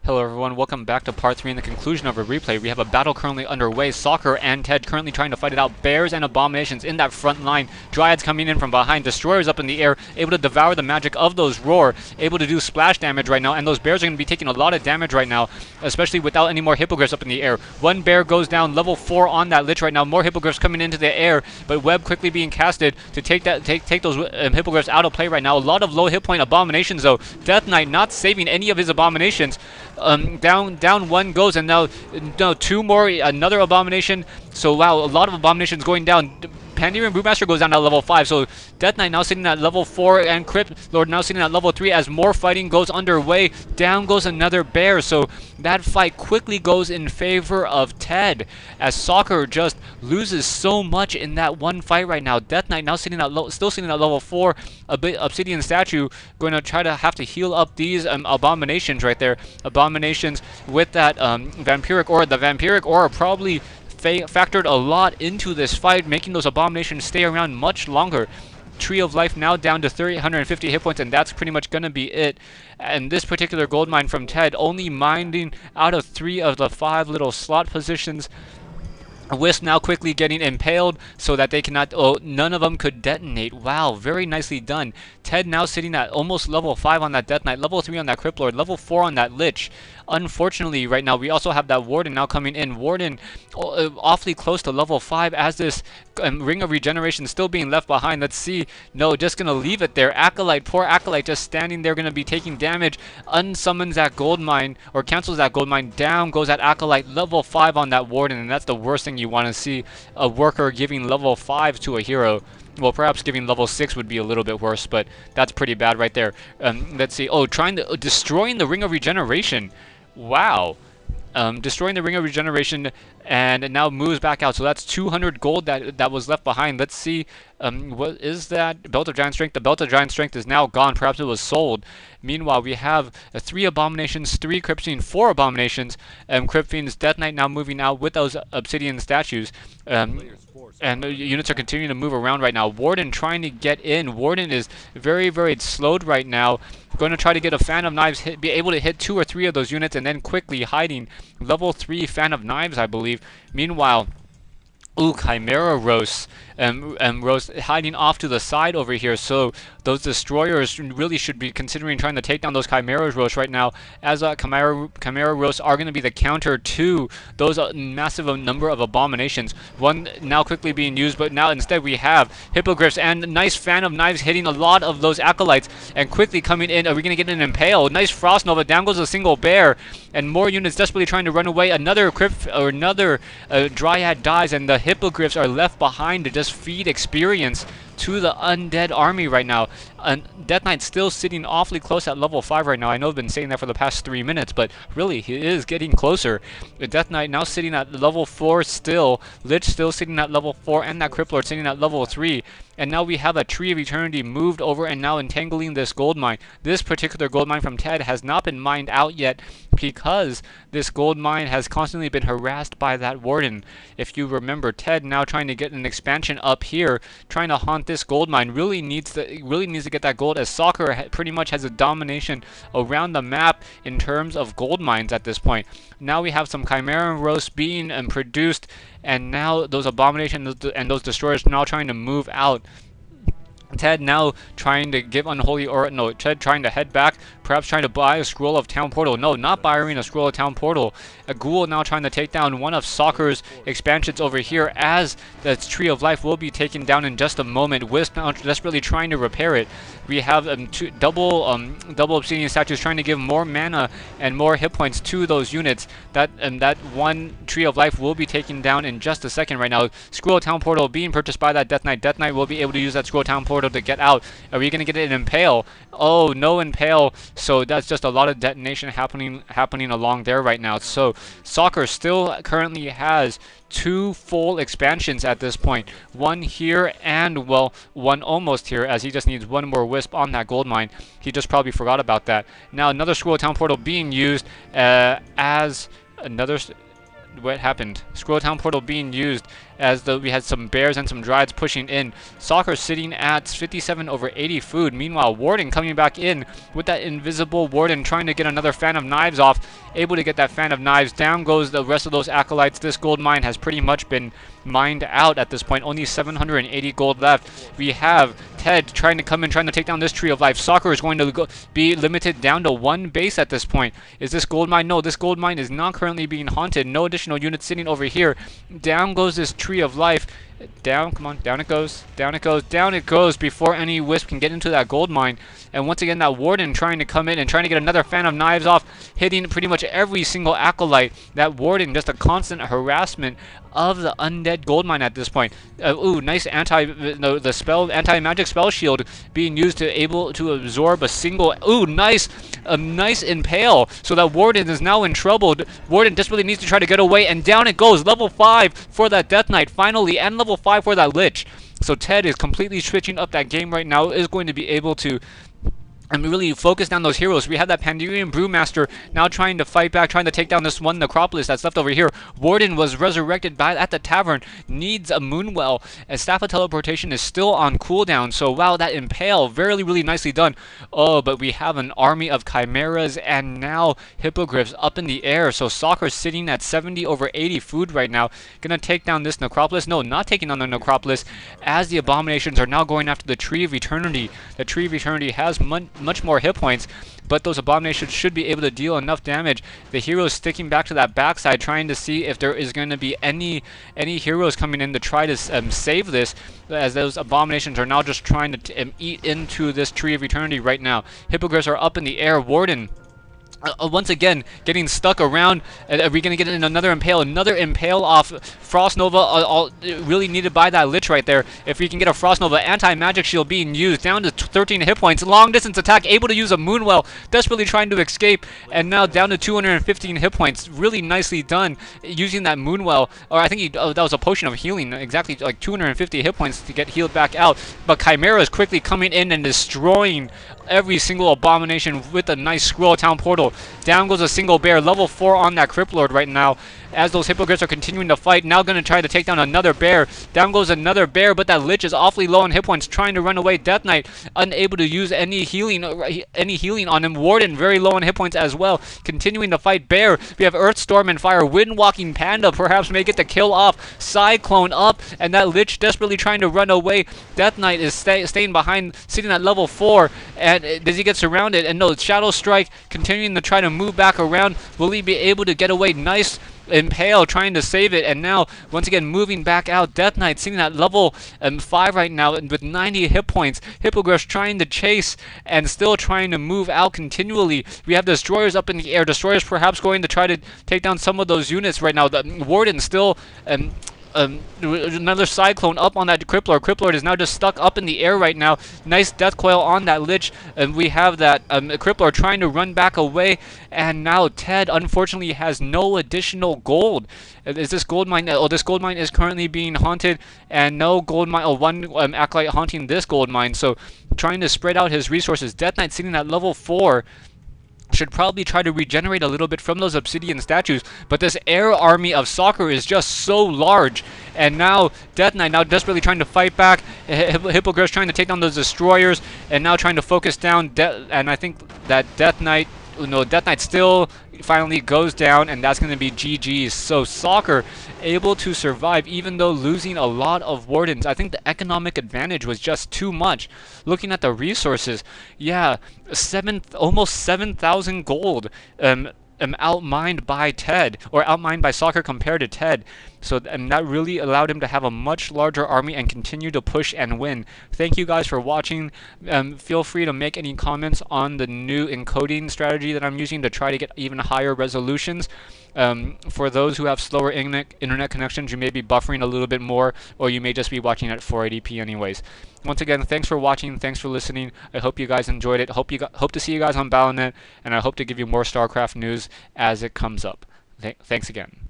Hello everyone, welcome back to part 3 and the conclusion of a replay. We have a battle currently underway. Soccer and Ted currently trying to fight it out. Bears and Abominations in that front line. Dryads coming in from behind. Destroyers up in the air, able to devour the magic of those Roar. Able to do splash damage right now, and those Bears are going to be taking a lot of damage right now, especially without any more Hippogriffs up in the air. One Bear goes down, level 4 on that Lich right now. More Hippogriffs coming into the air, but Web quickly being casted to take those Hippogriffs out of play right now. A lot of low hit point Abominations though. Death Knight not saving any of his Abominations. Down one goes, and now two more, another Abomination. So wow, a lot of Abominations going down. Pandaren Brewmaster goes down to level 5, so Death Knight now sitting at level 4, and Crypt Lord now sitting at level 3 as more fighting goes underway. Down goes another Bear, so that fight quickly goes in favor of Ted, as Soccer just loses so much in that one fight right now. Death Knight now sitting at still sitting at level 4, a bit Obsidian Statue going to try to have to heal up these Abominations right there. Abominations with that Vampiric Aura. The Vampiric Aura probably factored a lot into this fight, making those Abominations stay around much longer. Tree of Life now down to 350 hit points, and that's pretty much going to be it. And this particular gold mine from Ted only mining out of 3 of the 5 little slot positions. Wisp now quickly getting impaled so that they cannot, none of them could detonate. Wow, very nicely done. Ted now sitting at almost level 5 on that Death Knight, level 3 on that Crypt Lord, level 4 on that Lich. Unfortunately, right now, we also have that Warden now coming in. Warden awfully close to level 5 as this Ring of Regeneration still being left behind. Let's see. No, just going to leave it there. Acolyte, poor Acolyte just standing there, going to be taking damage. Unsummons that gold mine, or cancels that gold mine. Down goes that Acolyte, level 5 on that Warden, and that's the worst thing you want to see. A worker giving level 5 to a hero. Well, perhaps giving level 6 would be a little bit worse, but that's pretty bad right there. Let's see. Oh, destroying the Ring of Regeneration. Wow. Destroying the Ring of Regeneration, and it now moves back out. So that's 200 gold that was left behind. Let's see. What is that? Belt of Giant Strength. The Belt of Giant Strength is now gone. Perhaps it was sold. Meanwhile, we have 3 Abominations, 3 Crypt Fiends, 4 Abominations, and Crypt Fiends. Death Knight now moving out with those Obsidian Statues. And units are continuing to move around right now. Warden trying to get in. Warden is very, very slowed right now. Going to try to get a Fan of Knives, be able to hit 2 or 3 of those units, and then quickly hiding. Level 3 Fan of Knives, I believe. Meanwhile, ooh, Chimera Roast. Roast hiding off to the side over here, so those destroyers really should be considering trying to take down those Chimera Roast right now, as Chimera Roast are going to be the counter to those massive number of Abominations. One now quickly being used, but now instead we have Hippogriffs and nice Fan of Knives hitting a lot of those Acolytes and quickly coming in. Are we going to get an Impale? Nice Frost Nova, down goes a single Bear, and more units desperately trying to run away. Another Dryad dies, and the Hippogriffs are left behind to just feed experience to the undead army right now. Death Knight's still sitting awfully close at level 5 right now. I know I've been saying that for the past 3 minutes, but really, he is getting closer. Death Knight now sitting at level 4 still. Lich still sitting at level 4, and that Crypt Lord sitting at level 3. And now we have a Tree of Eternity moved over and now entangling this gold mine. This particular gold mine from Ted has not been mined out yet because this gold mine has constantly been harassed by that Warden. If you remember, Ted now trying to get an expansion up here, trying to haunt this gold mine, really needs to get that gold, as Soccer pretty much has a domination around the map in terms of gold mines at this point. Now we have some Chimera Roast being produced, and now those Abominations and those Destroyers now trying to move out. Ted now trying to give Unholy Aura. No, Ted trying to head back, perhaps trying to buy a Scroll of Town Portal. No, not buying a Scroll of Town Portal. A Ghoul now trying to take down one of Soccer's expansions over here, as the Tree of Life will be taken down in just a moment. Wisp now desperately trying to repair it. We have double Obsidian Statues trying to give more mana and more hit points to those units. That one Tree of Life will be taken down in just a second right now. Scroll of Town Portal being purchased by that Death Knight. Death Knight will be able to use that Scroll of Town Portal to get out. Are we going to get an Impale? Oh, no Impale. So that's just a lot of detonation happening along there right now. So Soccer still currently has 2 full expansions at this point. One here and, well, one almost here, as he just needs one more Wisp on that gold mine. He just probably forgot about that. Now another Scroll of Town Portal being used as another... What happened? Scroll Town Portal being used as though we had some bears and some Dryads pushing in. Soccer sitting at 57 over 80 food. Meanwhile, Warden coming back in with that invisible Warden trying to get another Fan of Knives off. Able to get that Fan of Knives. Down goes the rest of those acolytes. This gold mine has pretty much been mined out at this point. Only 780 gold left. We have Ted trying to come in, trying to take down this Tree of Life. Soccer is going to be limited down to one base at this point. Is this gold mine? No, this gold mine is not currently being haunted. No additional units sitting over here. Down goes this Tree of Life. Down, come on, down it goes, down it goes, down it goes before any Wisp can get into that gold mine. And once again, that Warden trying to come in and trying to get another Fan of Knives off, hitting pretty much every single acolyte. That Warden, just a constant harassment of the undead gold mine at this point. Ooh, nice anti-magic spell shield being used to able to absorb a single. Ooh, nice, a nice impale. So that Warden is now in trouble. Warden desperately needs to try to get away, and down it goes. Level 5 for that Death Knight finally, and level 5 for that Lich. So Ted is completely switching up that game right now. Is going to be able to really focus down those heroes. We have that Pandurian Brewmaster now trying to fight back, trying to take down this one Necropolis that's left over here. Warden was resurrected at the tavern, needs a Moonwell, and Staff of Teleportation is still on cooldown. So wow, that Impale, really nicely done. Oh, but we have an army of Chimeras and now Hippogriffs up in the air. So Soccer sitting at 70 over 80 food right now. Gonna take down this Necropolis. No, not taking on the Necropolis, as the Abominations are now going after the Tree of Eternity. The Tree of Eternity has much more hit points, but those Abominations should be able to deal enough damage. The heroes sticking back to that backside, trying to see if there is going to be any heroes coming in to try to save this, as those Abominations are now just trying to eat into this Tree of Eternity right now. Hippogriffs are up in the air. Warden once again getting stuck around. Are we going to get in another impale off Frost Nova? Really needed by that Lich right there. If we can get a Frost Nova, anti-magic shield being used, down to 13 hit points, long distance attack, able to use a Moonwell, desperately trying to escape, and now down to 215 hit points. Really nicely done using that Moonwell, or I think that was a potion of healing, exactly like 250 hit points to get healed back out. But Chimera is quickly coming in and destroying every single Abomination with a nice Scroll Town portal. Down goes a single bear, level 4 on that Crypt Lord right now, as those Hippogriffs are continuing to fight. Now going to try to take down another bear. Down goes another bear, but that Lich is awfully low on hit points, trying to run away. Death Knight unable to use any healing on him. Warden very low on hit points as well, continuing to fight bear. We have Earth Storm and Fire. Windwalking Panda perhaps may get the kill off. Cyclone up, and that Lich desperately trying to run away. Death Knight is staying behind, sitting at level 4, and does he get surrounded? And no, Shadow Strike continuing to try to move back around. Will he be able to get away? Nice Impale trying to save it, and now once again moving back out. Death Knight sitting at level 5 right now with 90 hit points. Hippogriffs trying to chase and still trying to move out continually. We have Destroyers up in the air. Destroyers perhaps going to try to take down some of those units right now. The Warden still another Cyclone up on that Crypt Lord. Crypt Lord is now just stuck up in the air right now. Nice Death Coil on that Lich, and we have that Crypt Lord trying to run back away, and now Ted unfortunately has no additional gold. Is this gold mine? Oh, this gold mine is currently being haunted, and no gold mine. Oh, one acolyte haunting this gold mine, so trying to spread out his resources. Death Knight sitting at level 4. Should probably try to regenerate a little bit from those obsidian statues, but this air army of Soccer is just so large, and now Death Knight now desperately trying to fight back. Hippogriffs trying to take down those destroyers, and now trying to focus down. And I think that Death Knight still finally goes down, and that's going to be GG's. So Soccer able to survive even though losing a lot of Wardens. I think the economic advantage was just too much. Looking at the resources, yeah, almost 7,000 gold outmined by Ted, or outmined by Soccer compared to Ted. So, and that really allowed him to have a much larger army and continue to push and win. Thank you guys for watching. Feel free to make any comments on the new encoding strategy that I'm using to try to get even higher resolutions. For those who have slower internet connections, you may be buffering a little bit more, or you may just be watching at 480p anyways. Once again, thanks for watching, thanks for listening. I hope you guys enjoyed it. Hope to see you guys on Battle.net, and I hope to give you more StarCraft news as it comes up. Thanks again.